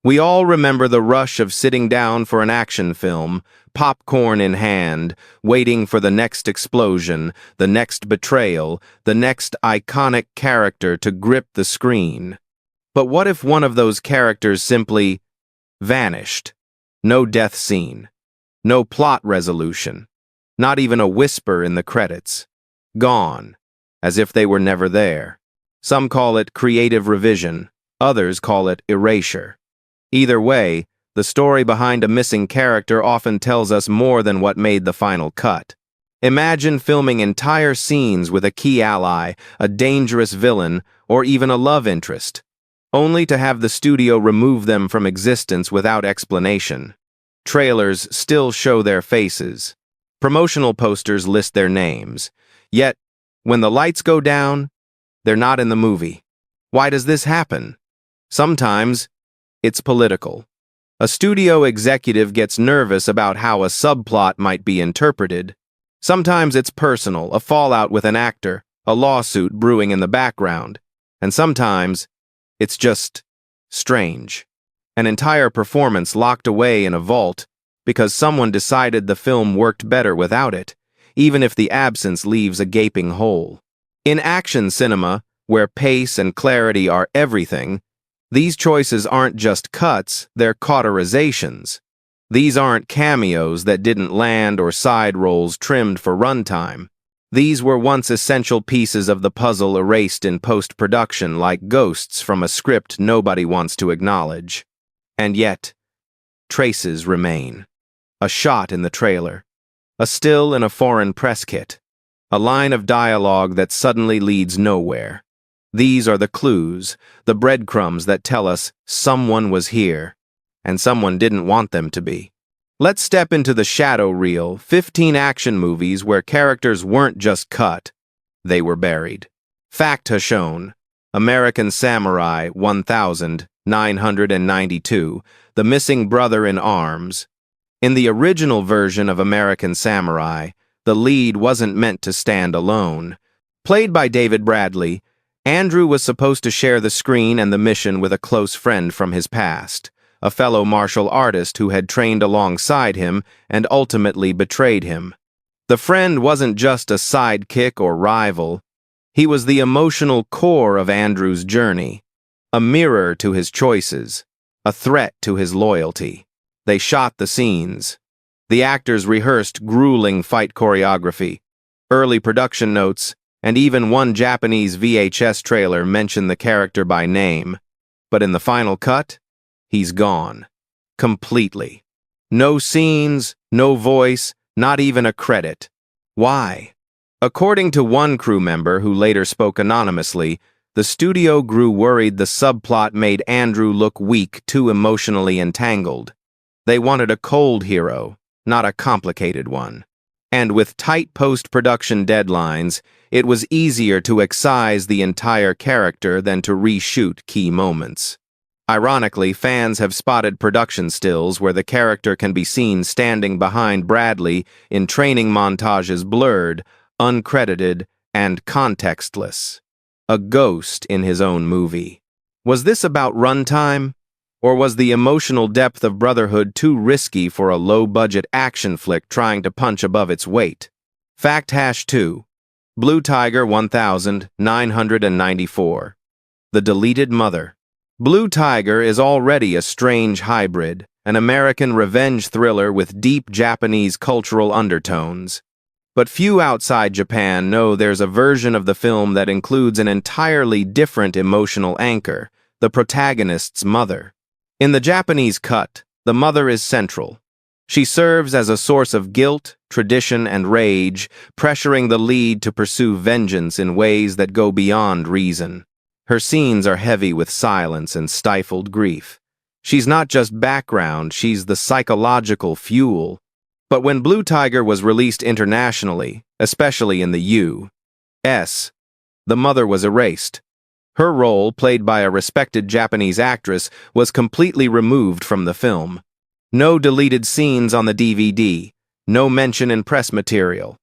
We all remember the rush of sitting down for an action film, popcorn in hand, waiting for the next explosion, the next betrayal, the next iconic character to grip the screen. But what if one of those characters simply vanished? No death scene, no plot resolution, not even a whisper in the credits. Gone, as if they were never there. Some call it creative revision, others call it erasure. Either way, the story behind a missing character often tells us more than what made the final cut. Imagine filming entire scenes with a key ally, a dangerous villain, or even a love interest, only to have the studio remove them from existence without explanation. Trailers still show their faces. Promotional posters list their names. Yet, when the lights go down, they're not in the movie. Why does this happen? Sometimes, it's political. A studio executive gets nervous about how a subplot might be interpreted. Sometimes it's personal, a fallout with an actor, a lawsuit brewing in the background. And sometimes, it's just strange. An entire performance locked away in a vault because someone decided the film worked better without it, even if the absence leaves a gaping hole. In action cinema, where pace and clarity are everything, these choices aren't just cuts, they're cauterizations. These aren't cameos that didn't land or side roles trimmed for runtime. These were once essential pieces of the puzzle erased in post-production like ghosts from a script nobody wants to acknowledge. And yet, traces remain. A shot in the trailer. A still in a foreign press kit. A line of dialogue that suddenly leads nowhere. These are the clues, the breadcrumbs that tell us someone was here, and someone didn't want them to be. Let's step into the shadow reel, 15 action movies where characters weren't just cut, they were buried. Fact has shown, American Samurai 1992, The Missing Brother in Arms. In the original version of American Samurai, the lead wasn't meant to stand alone. Played by David Bradley, Andrew was supposed to share the screen and the mission with a close friend from his past, a fellow martial artist who had trained alongside him and ultimately betrayed him. The friend wasn't just a sidekick or rival. He was the emotional core of Andrew's journey, a mirror to his choices, a threat to his loyalty. They shot the scenes. The actors rehearsed grueling fight choreography, early production notes, and even one Japanese VHS trailer mentioned the character by name. But in the final cut, he's gone. Completely. No scenes, no voice, not even a credit. Why? According to one crew member who later spoke anonymously, the studio grew worried the subplot made Andrew look weak, too emotionally entangled. They wanted a cold hero, not a complicated one. And with tight post-production deadlines, it was easier to excise the entire character than to reshoot key moments. Ironically, fans have spotted production stills where the character can be seen standing behind Bradley in training montages blurred, uncredited, and contextless. A ghost in his own movie. Was this about runtime? Or was the emotional depth of Brotherhood too risky for a low-budget action flick trying to punch above its weight? Fact #2. Blue Tiger 1994. The Deleted Mother. Blue Tiger is already a strange hybrid, an American revenge thriller with deep Japanese cultural undertones. But few outside Japan know there's a version of the film that includes an entirely different emotional anchor, the protagonist's mother. In the Japanese cut, the mother is central. She serves as a source of guilt, tradition, and rage, pressuring the lead to pursue vengeance in ways that go beyond reason. Her scenes are heavy with silence and stifled grief. She's not just background, she's the psychological fuel. But when Blue Tiger was released internationally, especially in the U.S., the mother was erased. Her role, played by a respected Japanese actress, was completely removed from the film. No deleted scenes on the DVD, no mention in press material.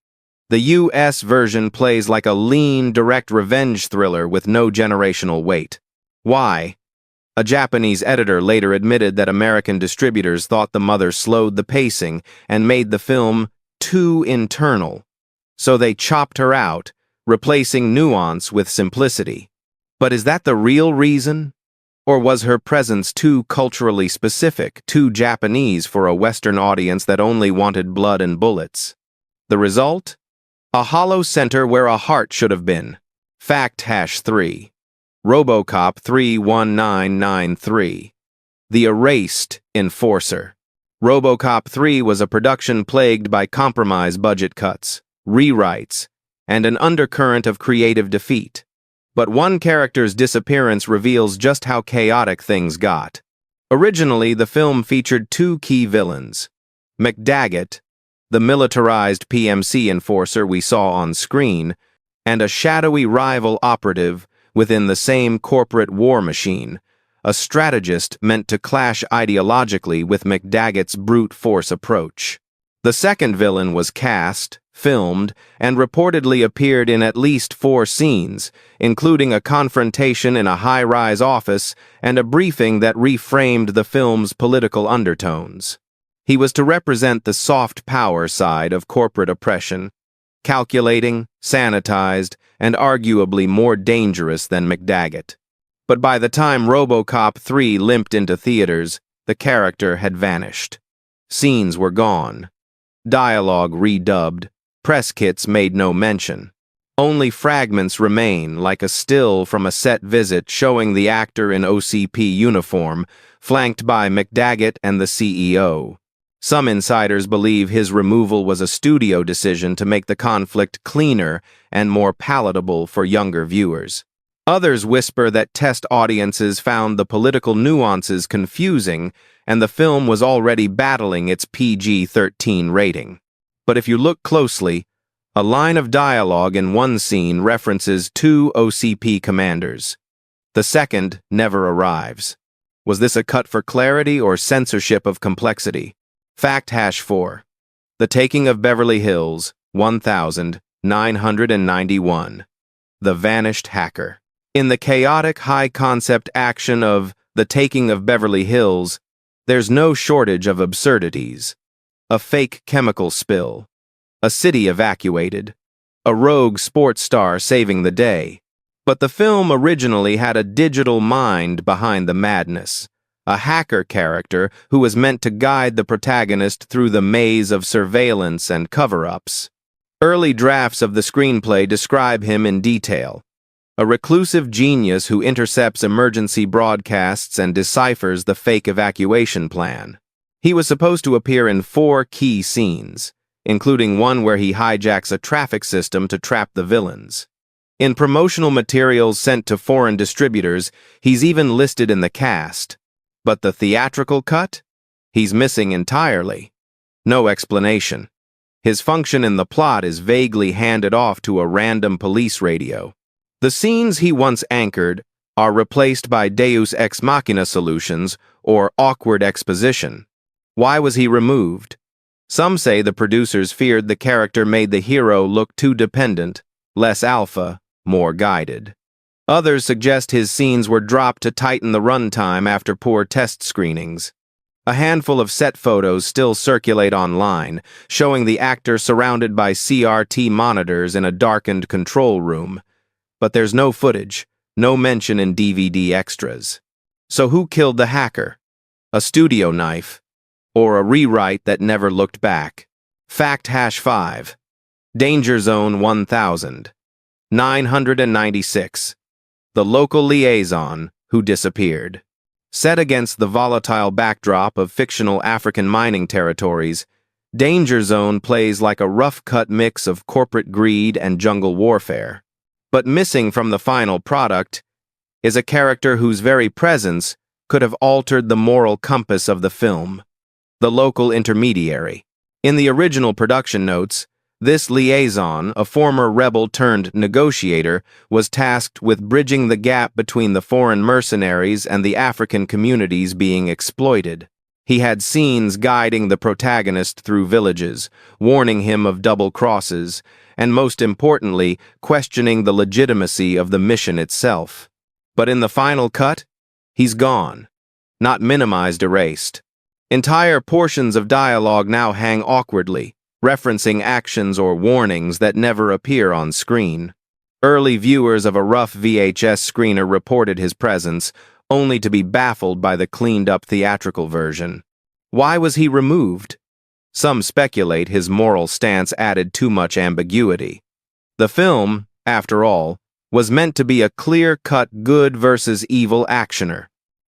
The U.S. version plays like a lean, direct revenge thriller with no generational weight. Why? A Japanese editor later admitted that American distributors thought the mother slowed the pacing and made the film too internal. So they chopped her out, replacing nuance with simplicity. But is that the real reason? Or was her presence too culturally specific, too Japanese for a Western audience that only wanted blood and bullets? The result? A hollow center where a heart should have been. Fact-3. RoboCop 31993. The Erased Enforcer. RoboCop 3 was a production plagued by compromise budget cuts, rewrites, and an undercurrent of creative defeat. But one character's disappearance reveals just how chaotic things got. Originally, the film featured two key villains. McDaggett, the militarized PMC enforcer we saw on screen, and a shadowy rival operative within the same corporate war machine, a strategist meant to clash ideologically with McDaggett's brute force approach. The second villain was cast, filmed, and reportedly appeared in at least 4 scenes, including a confrontation in a high-rise office and a briefing that reframed the film's political undertones. He was to represent the soft power side of corporate oppression, calculating, sanitized, and arguably more dangerous than McDaggett. But by the time RoboCop 3 limped into theaters, the character had vanished. Scenes were gone. Dialogue redubbed. Press kits made no mention. Only fragments remain, like a still from a set visit showing the actor in OCP uniform, flanked by McDaggett and the CEO. Some insiders believe his removal was a studio decision to make the conflict cleaner and more palatable for younger viewers. Others whisper that test audiences found the political nuances confusing and the film was already battling its PG-13 rating. But if you look closely, a line of dialogue in one scene references 2 OCP commanders. The second never arrives. Was this a cut for clarity or censorship of complexity? Fact-4. The Taking of Beverly Hills, 1991. The Vanished Hacker. In the chaotic high-concept action of The Taking of Beverly Hills, there's no shortage of absurdities. A fake chemical spill. A city evacuated. A rogue sports star saving the day. But the film originally had a digital mind behind the madness. A hacker character who was meant to guide the protagonist through the maze of surveillance and cover-ups. Early drafts of the screenplay describe him in detail. A reclusive genius who intercepts emergency broadcasts and deciphers the fake evacuation plan. He was supposed to appear in 4 key scenes, including one where he hijacks a traffic system to trap the villains. In promotional materials sent to foreign distributors, he's even listed in the cast. But the theatrical cut? He's missing entirely. No explanation. His function in the plot is vaguely handed off to a random police radio. The scenes he once anchored are replaced by Deus Ex Machina solutions or awkward exposition. Why was he removed? Some say the producers feared the character made the hero look too dependent, less alpha, more guided. Others suggest his scenes were dropped to tighten the runtime after poor test screenings. A handful of set photos still circulate online, showing the actor surrounded by CRT monitors in a darkened control room. But there's no footage, no mention in DVD extras. So who killed the hacker? A studio knife? Or a rewrite that never looked back? Fact-5. Danger Zone 1996. The local liaison who disappeared. Set against the volatile backdrop of fictional African mining territories, Danger Zone plays like a rough-cut mix of corporate greed and jungle warfare. But missing from the final product is a character whose very presence could have altered the moral compass of the film. The local intermediary. In the original production notes, this liaison, a former rebel-turned-negotiator, was tasked with bridging the gap between the foreign mercenaries and the African communities being exploited. He had scenes guiding the protagonist through villages, warning him of double crosses, and most importantly, questioning the legitimacy of the mission itself. But in the final cut, He's gone. Not minimized, erased. Entire portions of dialogue now hang awkwardly, referencing actions or warnings that never appear on screen. Early viewers of a rough VHS screener reported his presence, only to be baffled by the cleaned-up theatrical version. Why was he removed? Some speculate his moral stance added too much ambiguity. The film, after all, was meant to be a clear-cut good versus evil actioner.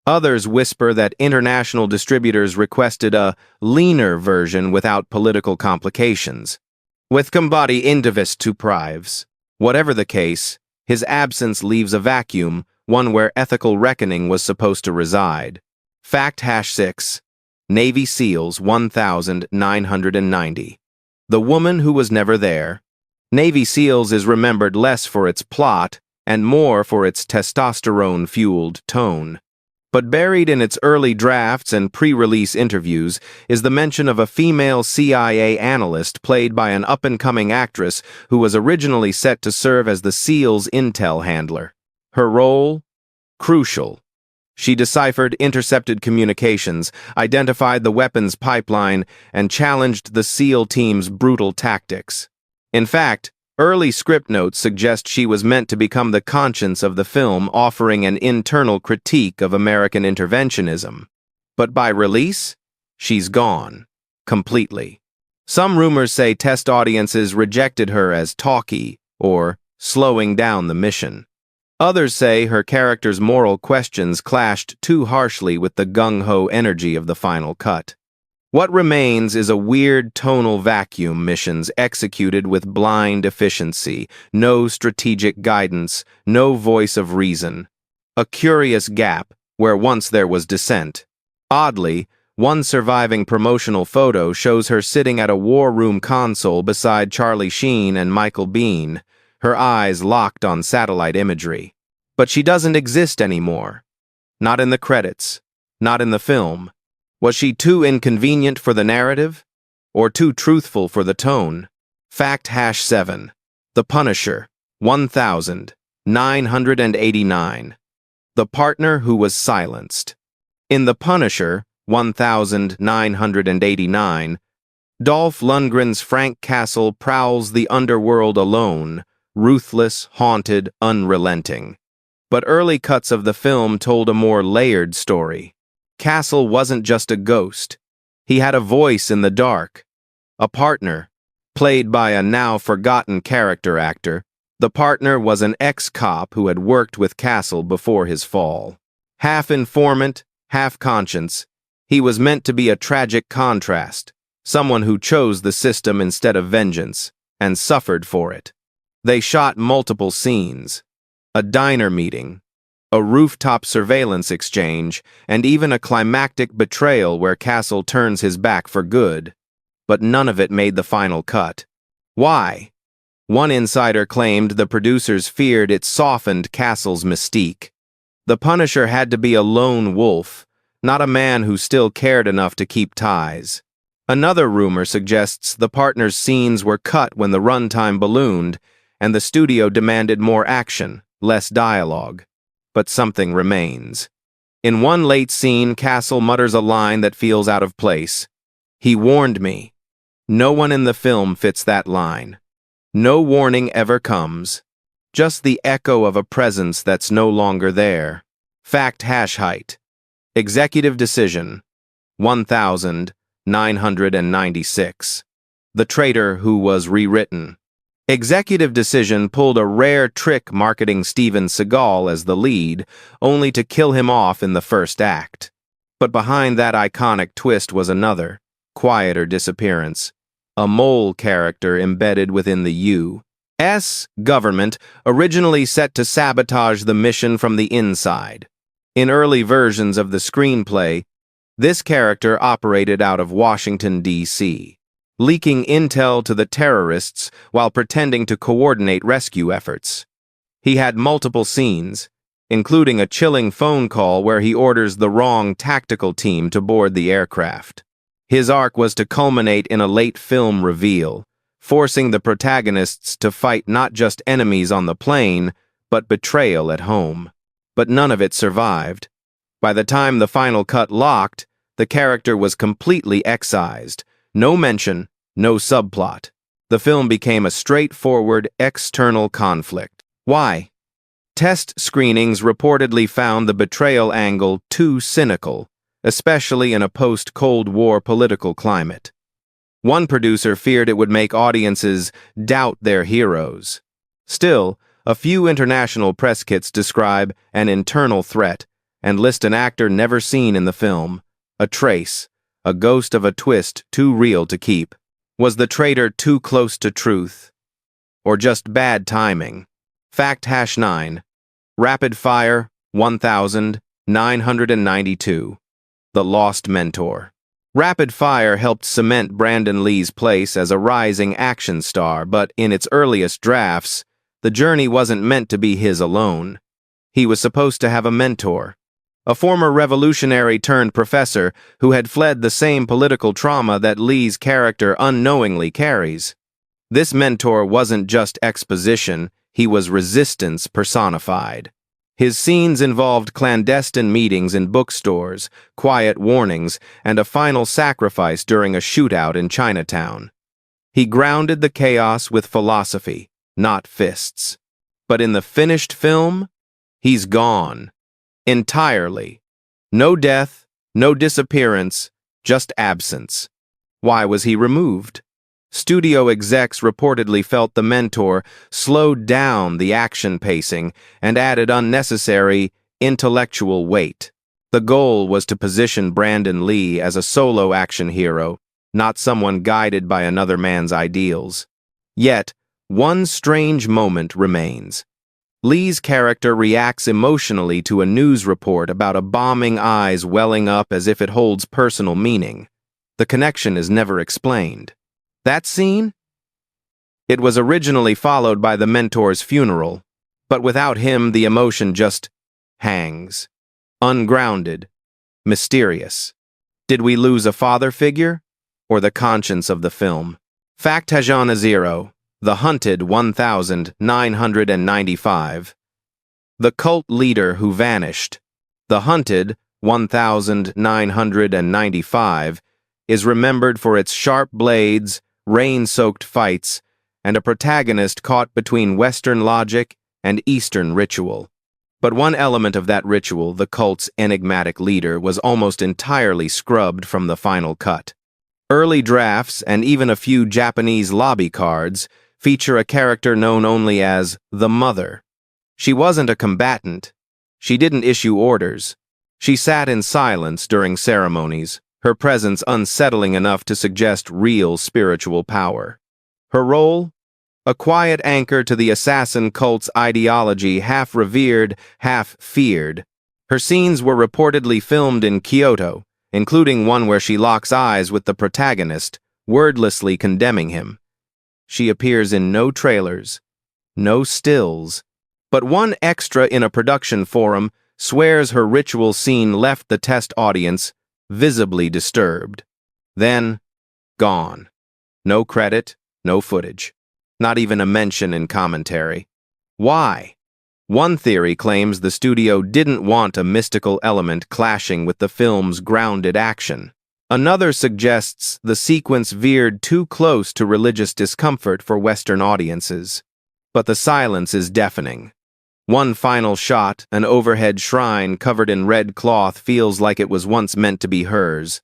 Others whisper that international distributors requested a leaner version without political complications. With combati indivis tu prives. Whatever the case, his absence leaves a vacuum, one where ethical reckoning was supposed to reside. Fact #6. Navy SEALs 1990. The Woman Who Was Never There. Navy SEALs is remembered less for its plot and more for its testosterone-fueled tone. But buried in its early drafts and pre-release interviews is the mention of a female CIA analyst played by an up-and-coming actress who was originally set to serve as the SEAL's intel handler. Her role? Crucial. She deciphered intercepted communications, identified the weapons pipeline, and challenged the SEAL team's brutal tactics. In fact, early script notes suggest she was meant to become the conscience of the film, offering an internal critique of American interventionism. But by release, she's gone. Completely. Some rumors say test audiences rejected her as talky or slowing down the mission. Others say her character's moral questions clashed too harshly with the gung-ho energy of the final cut. What remains is a weird tonal vacuum, missions executed with blind efficiency, no strategic guidance, no voice of reason. A curious gap where once there was dissent. Oddly, one surviving promotional photo shows her sitting at a war room console beside Charlie Sheen and Michael Biehn, her eyes locked on satellite imagery. But she doesn't exist anymore. Not in the credits, not in the film. Was she too inconvenient for the narrative? Or too truthful for the tone? Fact #7. The Punisher, 1989. The Partner Who Was Silenced. In The Punisher, 1989, Dolph Lundgren's Frank Castle prowls the underworld alone, ruthless, haunted, unrelenting. But early cuts of the film told a more layered story. Castle wasn't just a ghost. He had a voice in the dark. A partner, played by a now-forgotten character actor. The partner was an ex-cop who had worked with Castle before his fall. Half informant, half conscience, he was meant to be a tragic contrast, someone who chose the system instead of vengeance, and suffered for it. They shot multiple scenes. A diner meeting, a rooftop surveillance exchange, and even a climactic betrayal where Castle turns his back for good. But none of it made the final cut. Why? One insider claimed the producers feared it softened Castle's mystique. The Punisher had to be a lone wolf, not a man who still cared enough to keep ties. Another rumor suggests the partner's scenes were cut when the runtime ballooned, and the studio demanded more action, less dialogue. But something remains. In one late scene, Castle mutters a line that feels out of place. He warned me. No one in the film fits that line. No warning ever comes. Just the echo of a presence that's no longer there. Fact #height. Executive Decision, 1996. The Traitor Who Was Rewritten. Executive Decision pulled a rare trick marketing Steven Seagal as the lead, only to kill him off in the first act. But behind that iconic twist was another, quieter disappearance. A mole character embedded within the U.S. government, originally set to sabotage the mission from the inside. In early versions of the screenplay, this character operated out of Washington, D.C., leaking intel to the terrorists while pretending to coordinate rescue efforts. He had multiple scenes, including a chilling phone call where he orders the wrong tactical team to board the aircraft. His arc was to culminate in a late film reveal, forcing the protagonists to fight not just enemies on the plane, but betrayal at home. But none of it survived. By the time the final cut locked, the character was completely excised. No mention, no subplot. The film became a straightforward external conflict. Why? Test screenings reportedly found the betrayal angle too cynical, especially in a post-Cold War political climate. One producer feared it would make audiences doubt their heroes. Still, a few international press kits describe an internal threat and list an actor never seen in the film, a trace, a ghost of a twist too real to keep. Was the traitor too close to truth? Or just bad timing? Fact #9. Rapid Fire 1992. The Lost Mentor. Rapid Fire helped cement Brandon Lee's place as a rising action star, but in its earliest drafts, the journey wasn't meant to be his alone. He was supposed to have a mentor, a former revolutionary turned professor who had fled the same political trauma that Lee's character unknowingly carries. This mentor wasn't just exposition, he was resistance personified. His scenes involved clandestine meetings in bookstores, quiet warnings, and a final sacrifice during a shootout in Chinatown. He grounded the chaos with philosophy, not fists. But in the finished film, he's gone. Entirely. No death, no disappearance, just absence. Why was he removed? Studio execs reportedly felt the mentor slowed down the action pacing and added unnecessary intellectual weight. The goal was to position Brandon Lee as a solo action hero, not someone guided by another man's ideals. Yet, one strange moment remains. Lee's character reacts emotionally to a news report about a bombing eyes welling up as if it holds personal meaning. The connection is never explained. That scene? It was originally followed by the mentor's funeral, but without him the emotion just hangs. Ungrounded. Mysterious. Did we lose a father figure? Or the conscience of the film? Fact #0. The Hunted 1995. The cult leader who vanished. The Hunted 1995 is remembered for its sharp blades, rain-soaked fights, and a protagonist caught between Western logic and Eastern ritual. But one element of that ritual, the cult's enigmatic leader, was almost entirely scrubbed from the final cut. Early drafts, and even a few Japanese lobby cards, feature a character known only as the Mother. She wasn't a combatant. She didn't issue orders. She sat in silence during ceremonies, her presence unsettling enough to suggest real spiritual power. Her role? A quiet anchor to the assassin cult's ideology, half revered, half feared. Her scenes were reportedly filmed in Kyoto, including one where she locks eyes with the protagonist, wordlessly condemning him. She appears in no trailers, no stills, but one extra in a production forum swears her ritual scene left the test audience visibly disturbed. Then, gone. No credit, no footage. Not even a mention in commentary. Why? One theory claims the studio didn't want a mystical element clashing with the film's grounded action. Another suggests the sequence veered too close to religious discomfort for Western audiences. But the silence is deafening. One final shot, an overhead shrine covered in red cloth, feels like it was once meant to be hers.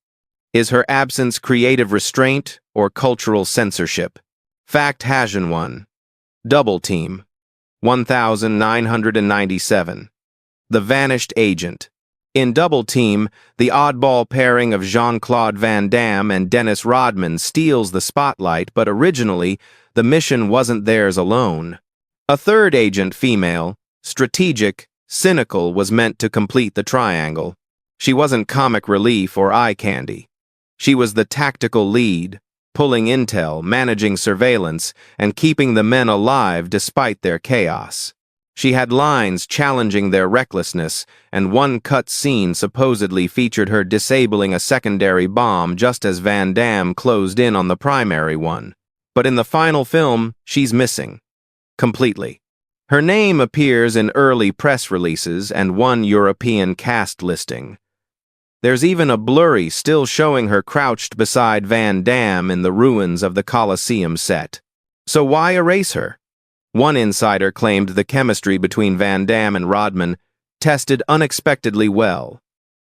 Is her absence creative restraint or cultural censorship? Fact #1. Double Team 1997. The Vanished Agent. In Double Team, the oddball pairing of Jean-Claude Van Damme and Dennis Rodman steals the spotlight, but originally, the mission wasn't theirs alone. A third agent, female, strategic, cynical, was meant to complete the triangle. She wasn't comic relief or eye candy. She was the tactical lead, pulling intel, managing surveillance, and keeping the men alive despite their chaos. She had lines challenging their recklessness, and one cut scene supposedly featured her disabling a secondary bomb just as Van Damme closed in on the primary one. But in the final film, she's missing. Completely. Her name appears in early press releases and one European cast listing. There's even a blurry still showing her crouched beside Van Damme in the ruins of the Colosseum set. So why erase her? One insider claimed the chemistry between Van Damme and Rodman tested unexpectedly well,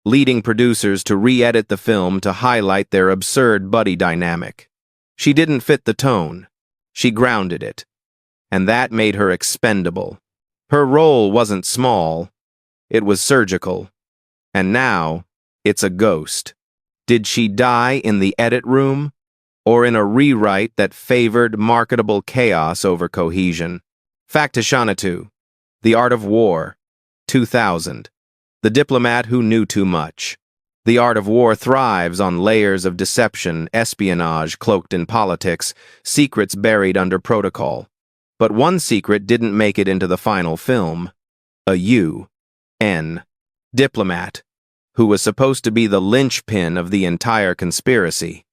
leading producers to re-edit the film to highlight their absurd buddy dynamic. She didn't fit the tone. She grounded it. And that made her expendable. Her role wasn't small. It was surgical. And now, it's a ghost. Did she die in the edit room? Or in a rewrite that favored marketable chaos over cohesion? Factishanatu, The Art of War, 2000. The diplomat who knew too much. The art of war thrives on layers of deception, espionage cloaked in politics, secrets buried under protocol. But one secret didn't make it into the final film. A UN diplomat, who was supposed to be the linchpin of the entire conspiracy.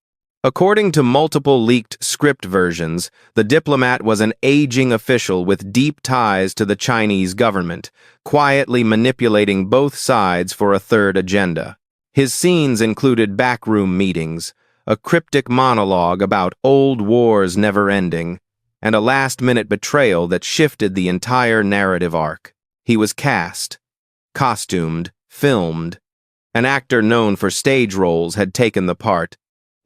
According to multiple leaked script versions, the diplomat was an aging official with deep ties to the Chinese government, quietly manipulating both sides for a third agenda. His scenes included backroom meetings, a cryptic monologue about old wars never ending, and a last-minute betrayal that shifted the entire narrative arc. He was cast, costumed, filmed. An actor known for stage roles had taken the part,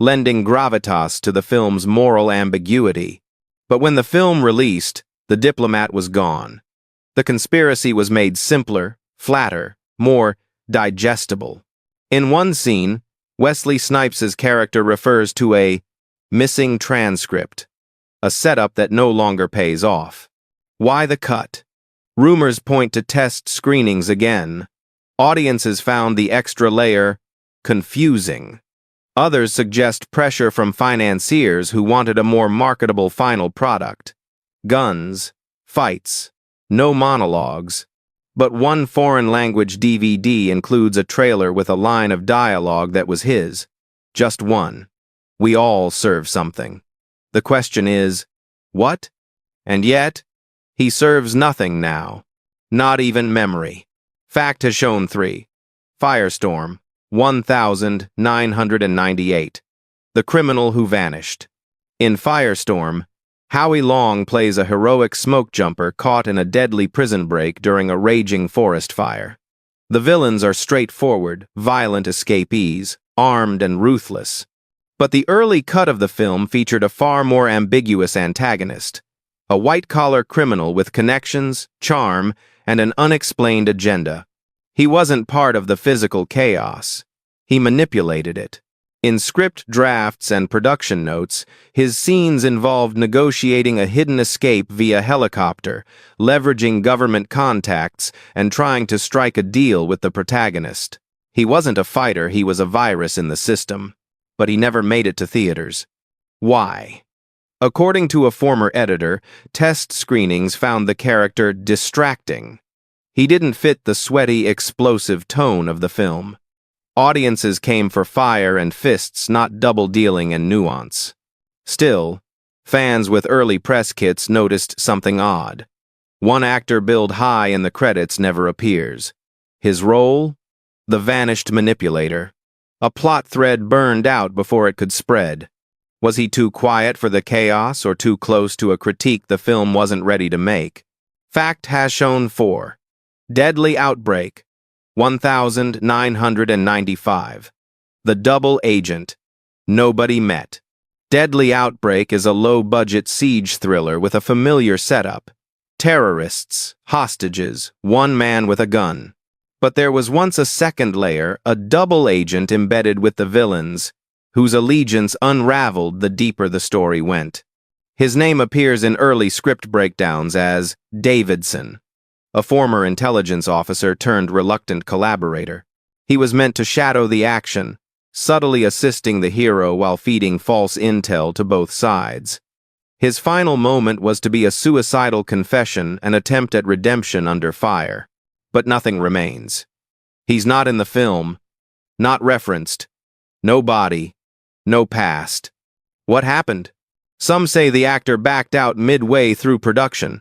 lending gravitas to the film's moral ambiguity. But when the film released, the diplomat was gone. The conspiracy was made simpler, flatter, more digestible. In one scene, Wesley Snipes' character refers to a missing transcript, a setup that no longer pays off. Why the cut? Rumors point to test screenings again. Audiences found the extra layer confusing. Others suggest pressure from financiers who wanted a more marketable final product. Guns, fights, no monologues. But one foreign-language DVD includes a trailer with a line of dialogue that was his. Just one. We all serve something. The question is, what? And yet, he serves nothing now. Not even memory. Fact has shown 3. Firestorm, 1998. The Criminal Who Vanished. In Firestorm, Howie Long plays a heroic smoke jumper caught in a deadly prison break during a raging forest fire. The villains are straightforward, violent escapees, armed and ruthless. But the early cut of the film featured a far more ambiguous antagonist, a white-collar criminal with connections, charm, and an unexplained agenda. He wasn't part of the physical chaos. He manipulated it. In script drafts and production notes, his scenes involved negotiating a hidden escape via helicopter, leveraging government contacts, and trying to strike a deal with the protagonist. He wasn't a fighter, he was a virus in the system. But he never made it to theaters. Why? According to a former editor, test screenings found the character distracting. He didn't fit the sweaty, explosive tone of the film. Audiences came for fire and fists, not double-dealing and nuance. Still, fans with early press kits noticed something odd. One actor billed high in the credits never appears. His role? The vanished manipulator. A plot thread burned out before it could spread. Was he too quiet for the chaos or too close to a critique the film wasn't ready to make? Fact has shown 4. Deadly Outbreak, 1995. The Double Agent. Nobody Met. Deadly Outbreak is a low-budget siege thriller with a familiar setup. Terrorists, hostages, one man with a gun. But there was once a second layer, a double agent embedded with the villains, whose allegiance unraveled the deeper the story went. His name appears in early script breakdowns as Davidson, a former intelligence officer turned reluctant collaborator. He was meant to shadow the action, subtly assisting the hero while feeding false intel to both sides. His final moment was to be a suicidal confession, an attempt at redemption under fire. But nothing remains. He's not in the film, not referenced, no body, no past. What happened? Some say the actor backed out midway through production.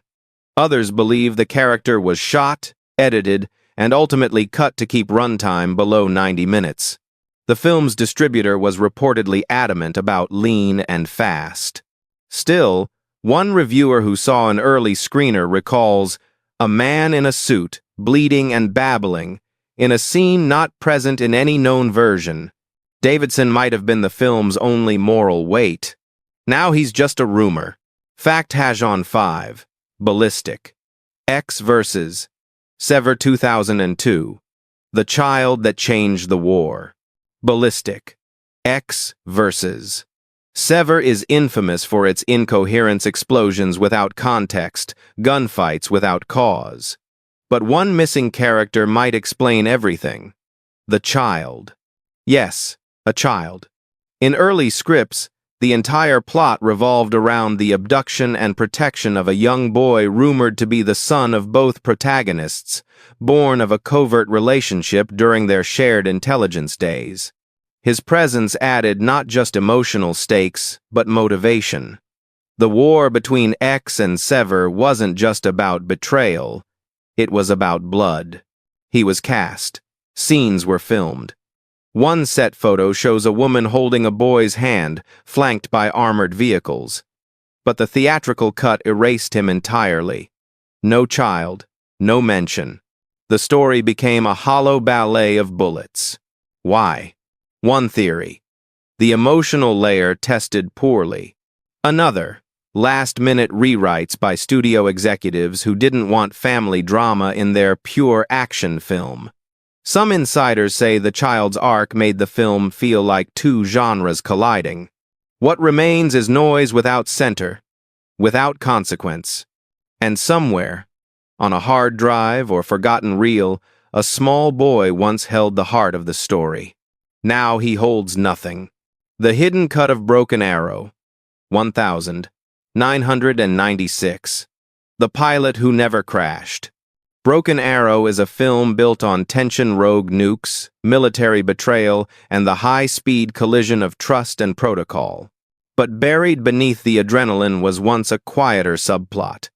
Others believe the character was shot, edited, and ultimately cut to keep runtime below 90 minutes. The film's distributor was reportedly adamant about lean and fast. Still, one reviewer who saw an early screener recalls a man in a suit, bleeding and babbling, in a scene not present in any known version. Davidson might have been the film's only moral weight. Now he's just a rumor. Fact Hajon 5. Ballistic. X vs. Sever 2002. The Child That Changed the War. Ballistic. X vs. Sever is infamous for its incoherence, explosions without context, gunfights without cause. But one missing character might explain everything. The child. Yes, a child. In early scripts, the entire plot revolved around the abduction and protection of a young boy rumored to be the son of both protagonists, born of a covert relationship during their shared intelligence days. His presence added not just emotional stakes, but motivation. The war between X and Sever wasn't just about betrayal, it was about blood. He was cast. Scenes were filmed. One set photo shows a woman holding a boy's hand, flanked by armored vehicles. But the theatrical cut erased him entirely. No child, no mention. The story became a hollow ballet of bullets. Why? One theory. The emotional layer tested poorly. Another. Last-minute rewrites by studio executives who didn't want family drama in their pure action film. Some insiders say the child's arc made the film feel like two genres colliding. What remains is noise without center, without consequence. And somewhere, on a hard drive or forgotten reel, a small boy once held the heart of the story. Now he holds nothing. The Hidden Cut of Broken Arrow. 1996. The Pilot Who Never Crashed. Broken Arrow is a film built on tension, rogue nukes, military betrayal, and the high-speed collision of trust and protocol. But buried beneath the adrenaline was once a quieter subplot.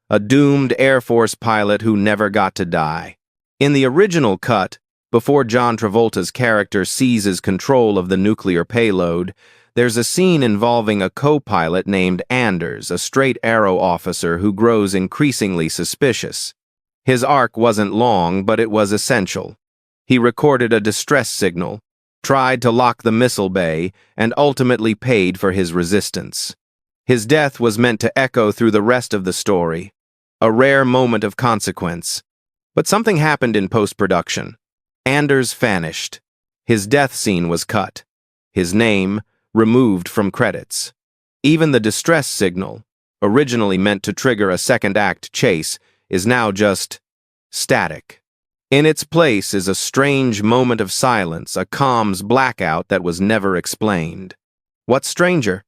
A doomed Air Force pilot who never got to die. In the original cut, before John Travolta's character seizes control of the nuclear payload, there's a scene involving a co-pilot named Anders, a straight arrow officer who grows increasingly suspicious. His arc wasn't long, but it was essential. He recorded a distress signal, tried to lock the missile bay, and ultimately paid for his resistance. His death was meant to echo through the rest of the story, a rare moment of consequence. But something happened in post-production. Anders vanished. His death scene was cut. His name removed from credits. Even the distress signal, originally meant to trigger a second-act chase, is now just static. In its place is a strange moment of silence, a comms blackout that was never explained. What's stranger?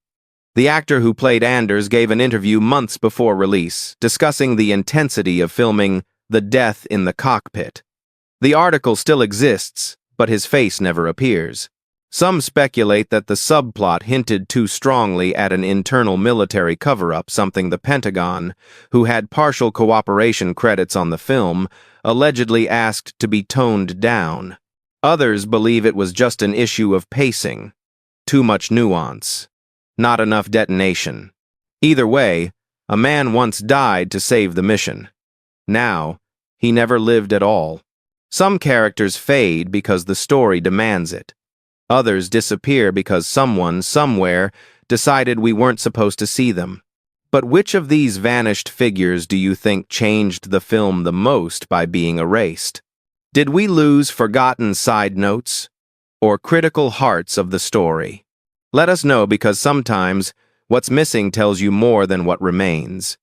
The actor who played Anders gave an interview months before release, discussing the intensity of filming The Death in the Cockpit. The article still exists, but his face never appears. Some speculate that the subplot hinted too strongly at an internal military cover-up, something the Pentagon, who had partial cooperation credits on the film, allegedly asked to be toned down. Others believe it was just an issue of pacing. Too much nuance. Not enough detonation. Either way, a man once died to save the mission. Now, he never lived at all. Some characters fade because the story demands it. Others disappear because someone, somewhere, decided we weren't supposed to see them. But which of these vanished figures do you think changed the film the most by being erased? Did we lose forgotten side notes? Or critical hearts of the story? Let us know, because sometimes what's missing tells you more than what remains.